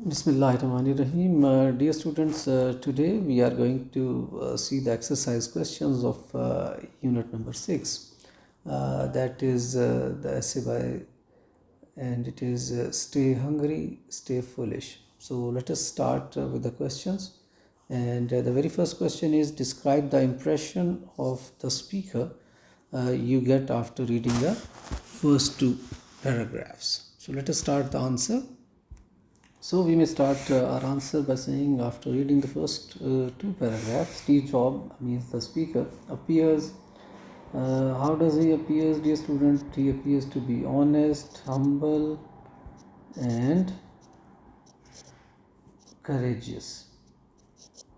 Bismillahirrahmanirrahim. Dear students, today we are going to see the exercise questions of unit number 6. That is the essay and it is Stay Hungry, Stay Foolish. So let us start with the questions. And the very first question is describe the impression of the speaker you get after reading the first two paragraphs. So let us start the answer. So we may start our answer by saying after reading the first two paragraphs, Steve Jobs, means the speaker, appears. How does he appears, dear student? He appears to be honest, humble, and courageous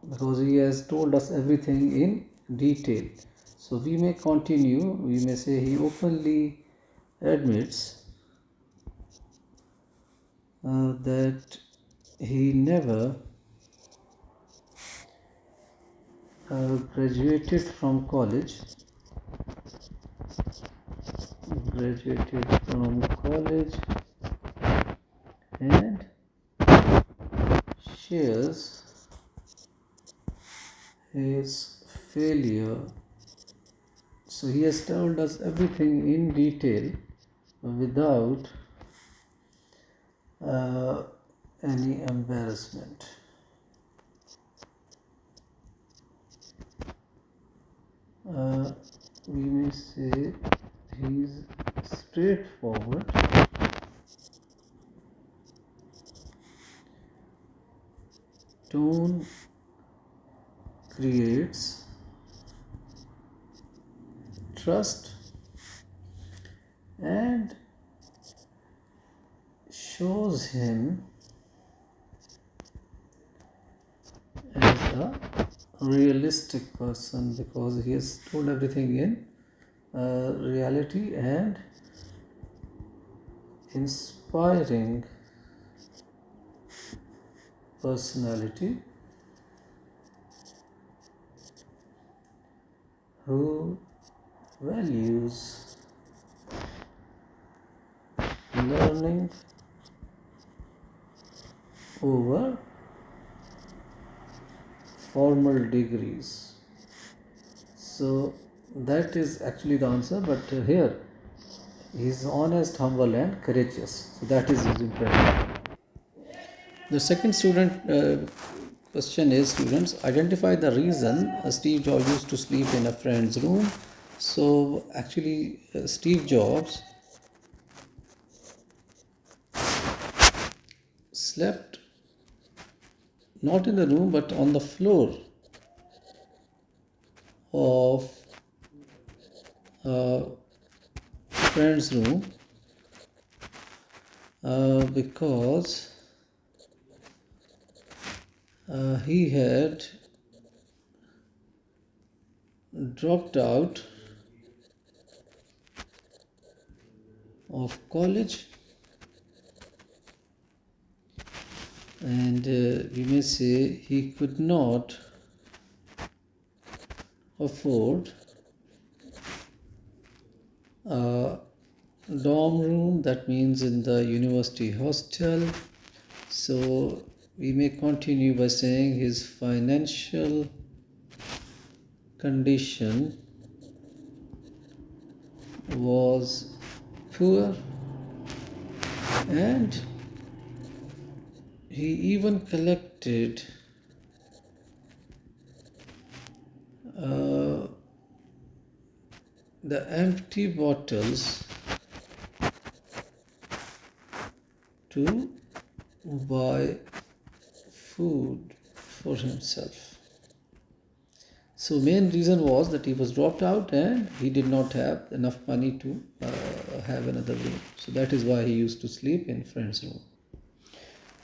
because he has told us everything in detail. So we may continue. We may say he openly admits that he never graduated from college and shares his failure. So he has told us everything in detail without any embarrassment. We may say he is straightforward, tone creates trust and shows him as a realistic person because he has told everything in reality and inspiring personality who values learning over formal degrees. So that is actually the answer, but here he is honest, humble, and courageous. So that is his impression. The second question is, students, identify the reason Steve Jobs used to sleep in a friend's room. So actually, Steve Jobs slept not in the room but on the floor of a friend's room because he had dropped out of college, and we may say he could not afford a dorm room, that means in the university hostel. So we may continue by saying his financial condition was poor and he even collected the empty bottles to buy food for himself. So main reason was that he was dropped out and he did not have enough money to have another room. So that is why he used to sleep in friend's room.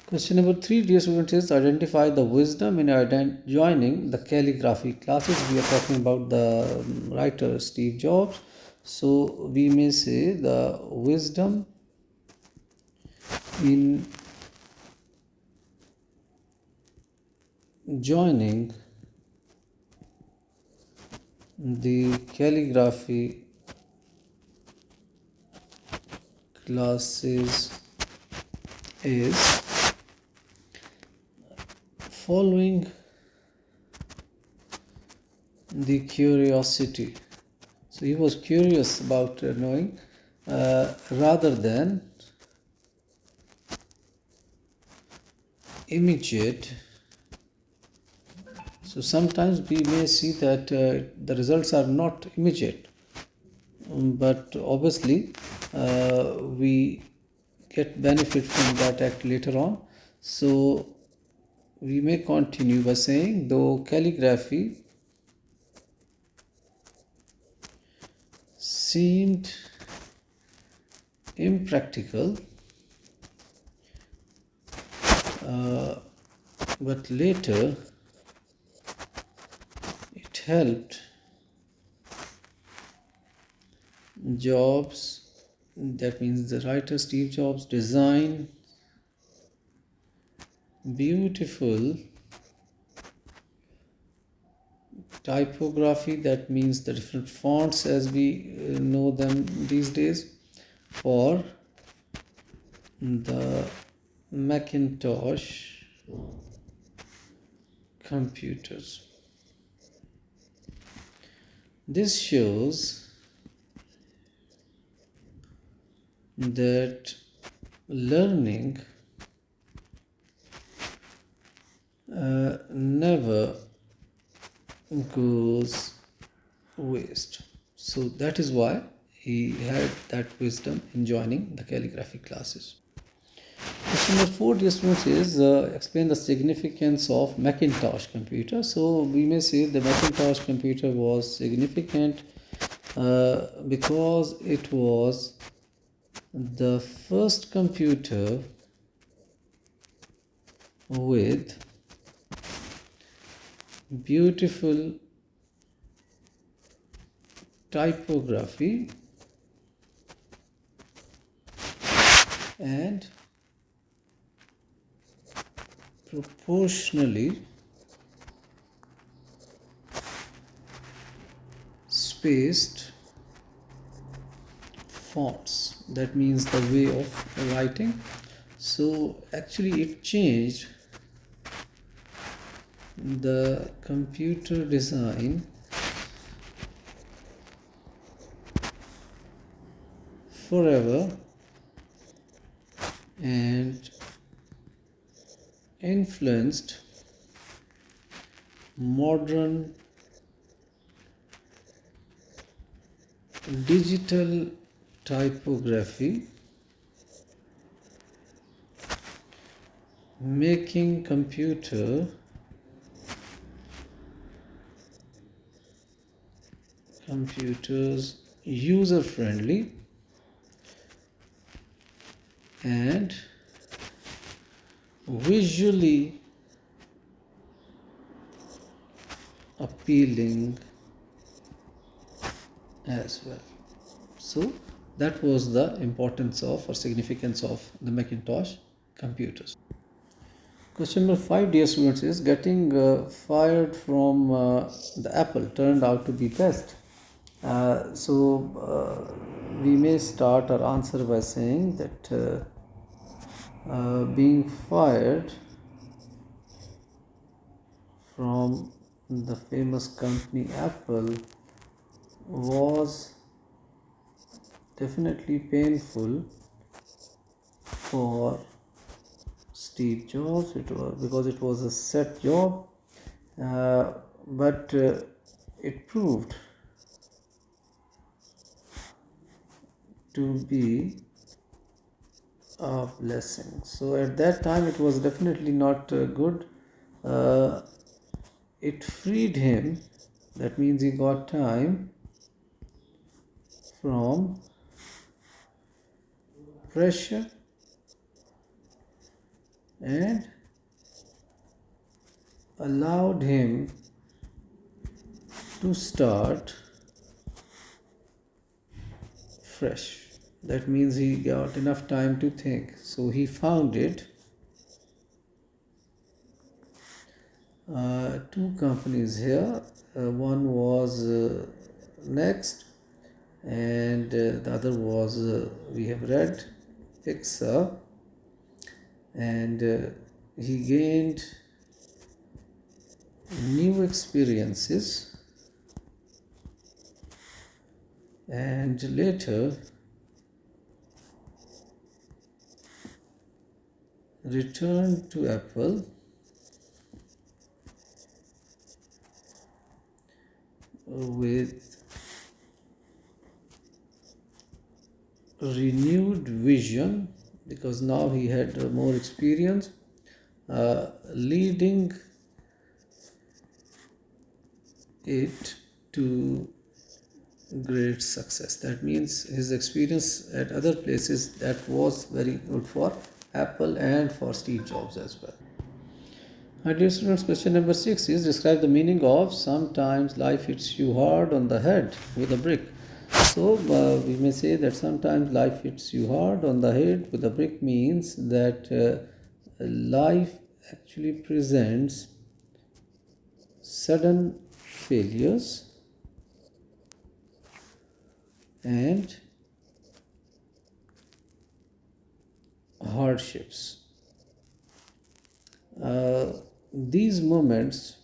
Question number 3, dear students, is identify the wisdom in joining the calligraphy classes. We are talking about the writer Steve Jobs. So we may say the wisdom in joining the calligraphy classes is following the curiosity. So he was curious about knowing rather than immediate. So sometimes we may see that the results are not immediate, but obviously we get benefit from that act later on. So we may continue by saying, though calligraphy seemed impractical, but later it helped Jobs, that means the writer Steve Jobs, design beautiful typography, that means the different fonts as we know them these days, for the Macintosh computers. This shows that learning never goes waste. So that is why he had that wisdom in joining the calligraphy classes. Question number 4, dear students, is explain the significance of Macintosh computer. So we may say the Macintosh computer was significant because it was the first computer with beautiful typography and proportionally spaced fonts. That means the way of writing. So actually it changed the computer design forever and influenced modern digital typography, making computers user-friendly and visually appealing as well. So that was the importance of or significance of the Macintosh computers. Question number 5, dear students, is getting fired from the Apple turned out to be best. We may start our answer by saying that being fired from the famous company Apple was definitely painful for Steve Jobs. It was because it was a set job, but it proved to be a blessing. So at that time it was definitely not good. It freed him, that means he got time from pressure and allowed him to start fresh. That means he got enough time to think. So he founded two companies here. One was Next, and the other was we have read Pixar, and he gained new experiences, and later returned to Apple with renewed vision, because now he had more experience, leading it to great success. That means his experience at other places, that was very good for Apple and for Steve Jobs as well. My dear students, question number 6 is describe the meaning of sometimes life hits you hard on the head with a brick. So we may say that sometimes life hits you hard on the head with a brick means that life actually presents sudden failures and hardships. These moments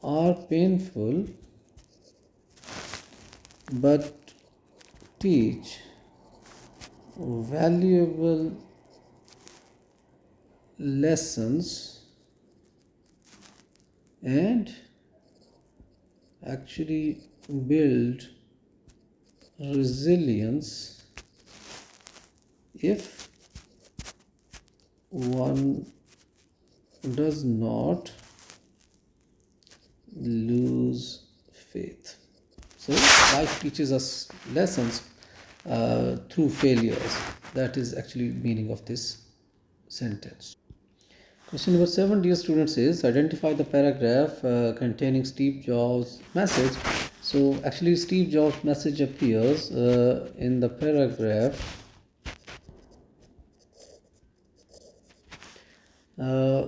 are painful but teach valuable lessons and actually build resilience if one does not lose faith. So life teaches us lessons through failures. That is actually the meaning of this sentence. Question number 7, dear students, is identify the paragraph containing Steve Jobs' message. So actually Steve Jobs' message appears in the paragraph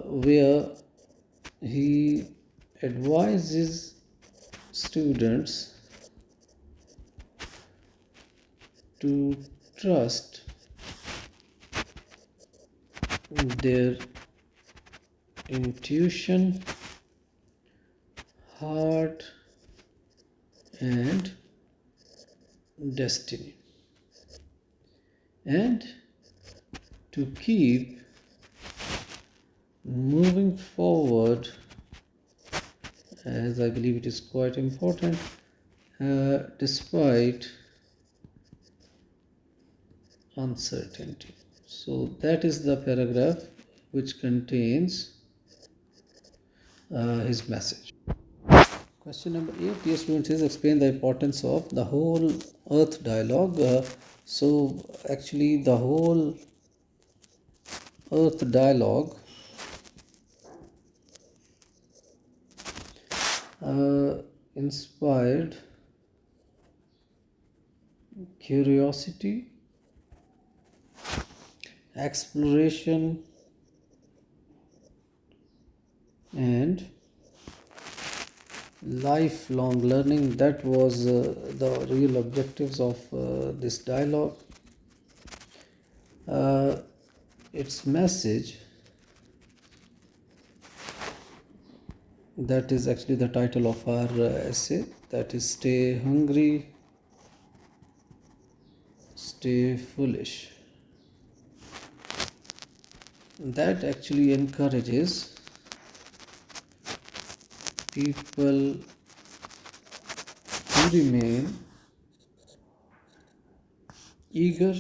where he advises students to trust their intuition, heart, and destiny, and to keep moving forward, as I believe it is quite important, despite uncertainty. So that is the paragraph which contains his message. Question number 8, dear students, is explain the importance of the whole earth dialogue. So actually the whole earth dialogue inspired curiosity, exploration, and lifelong learning. That was the real objectives of this dialogue. Its message, that is actually the title of our essay, that is stay hungry, stay foolish. That actually encourages people to remain eager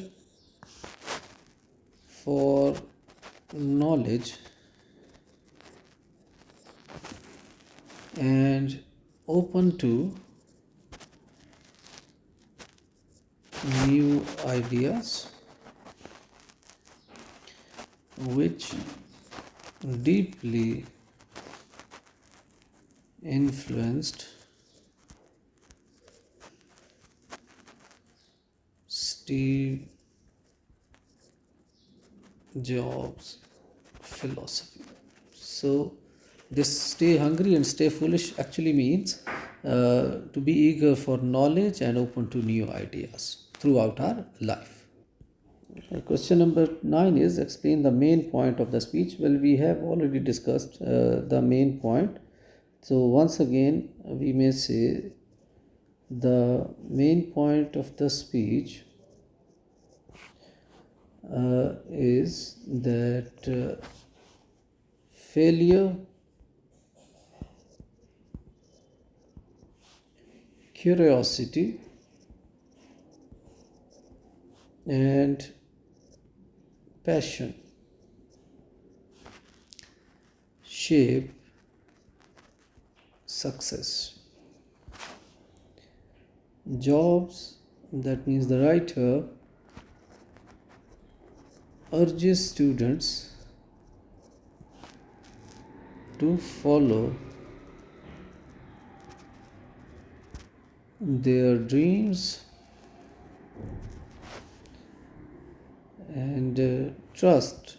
for knowledge and open to new ideas, which deeply influenced Steve Jobs' philosophy. So this stay hungry and stay foolish actually means to be eager for knowledge and open to new ideas throughout our life. Question number 9 is explain the main point of the speech. Well, we have already discussed the main point. So, once again, we may say the main point of the speech is that failure, curiosity, and passion shape success. Jobs, that means the writer, urges students to follow their dreams and trust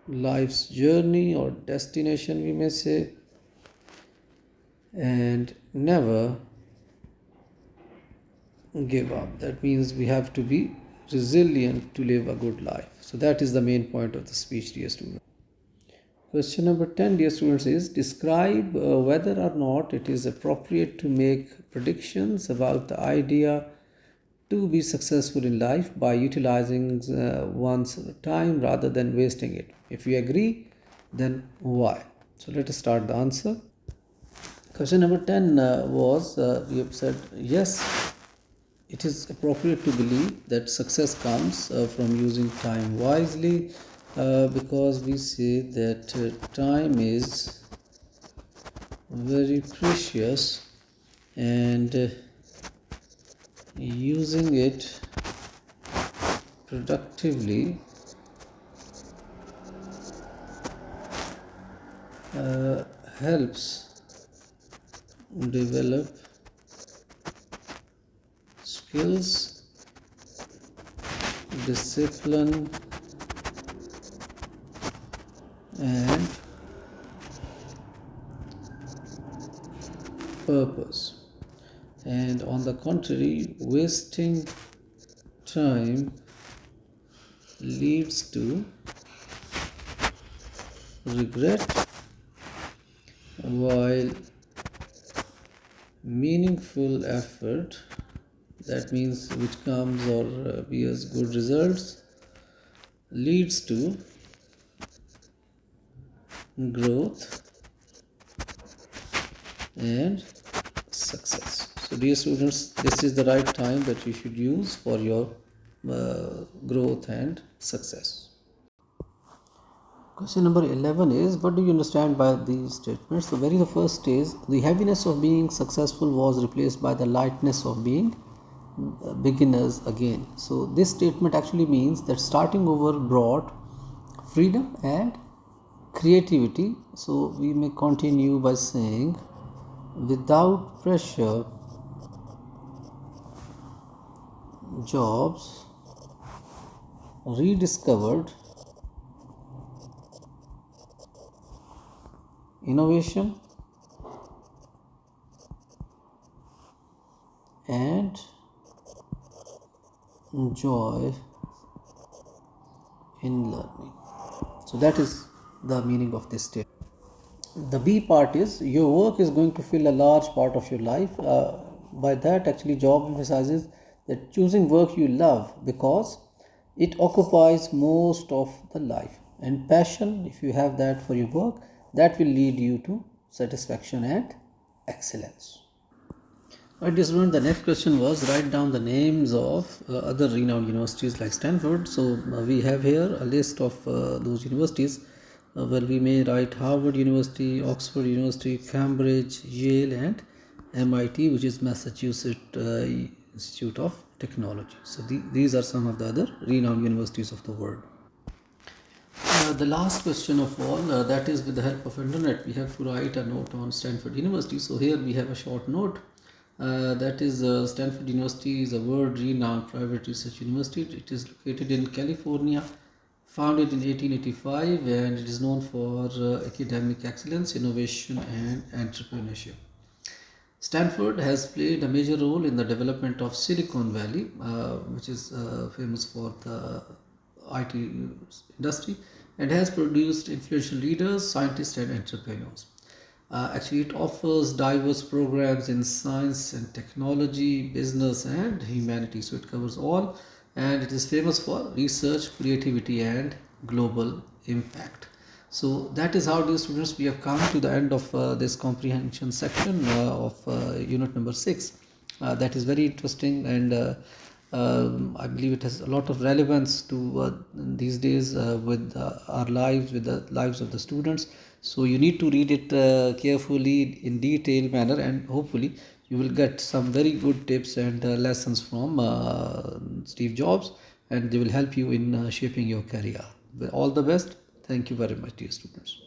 life's journey or destination, we may say, and never give up. That means we have to be resilient to live a good life. So that is the main point of the speech, dear students. Question number 10, dear students, is describe whether or not it is appropriate to make predictions about the idea to be successful in life by utilizing one's time rather than wasting it. If you agree, then why? So let us start the answer. Question number 10 was we have said yes, it is appropriate to believe that success comes from using time wisely because we say that time is very precious and using it productively helps develop skills, discipline, and purpose. And on the contrary, wasting time leads to regret, while meaningful effort, that means which comes or bears good results, leads to growth and success. So dear students, this is the right time that you should use for your growth and success. Question number 11 is, what do you understand by these statements? The very first is, the heaviness of being successful was replaced by the lightness of being beginners again. So this statement actually means that starting over brought freedom and creativity. So we may continue by saying, without pressure, Jobs rediscovered innovation and joy in learning. So that is the meaning of this statement. The B part is, your work is going to fill a large part of your life. By that, actually, job emphasizes that choosing work you love because it occupies most of the life. And passion, if you have that for your work, that will lead you to satisfaction and excellence. Alright, dear student, the next question was write down the names of other renowned universities like Stanford. So we have here a list of those universities. Well, we may write Harvard University, Oxford University, Cambridge, Yale, and MIT, which is Massachusetts Institute of Technology. So these are some of the other renowned universities of the world. The last question of all, that is with the help of internet, we have to write a note on Stanford University. So here we have a short note. That is Stanford University is a world-renowned private research university. It is located in California, founded in 1885, and it is known for academic excellence, innovation, and entrepreneurship. Stanford has played a major role in the development of Silicon Valley, which is famous for the IT industry, and has produced influential leaders, scientists, and entrepreneurs. Actually, it offers diverse programs in science and technology, business, and humanity. So it covers all, and it is famous for research, creativity, and global impact. So that is how, dear students, we have come to the end of this comprehension section of unit number 6. That is very interesting, and I believe it has a lot of relevance to these days with our lives, with the lives of the students. So you need to read it carefully in detailed manner, and hopefully you will get some very good tips and lessons from Steve Jobs, and they will help you in shaping your career. All the best. Thank you very much, dear students.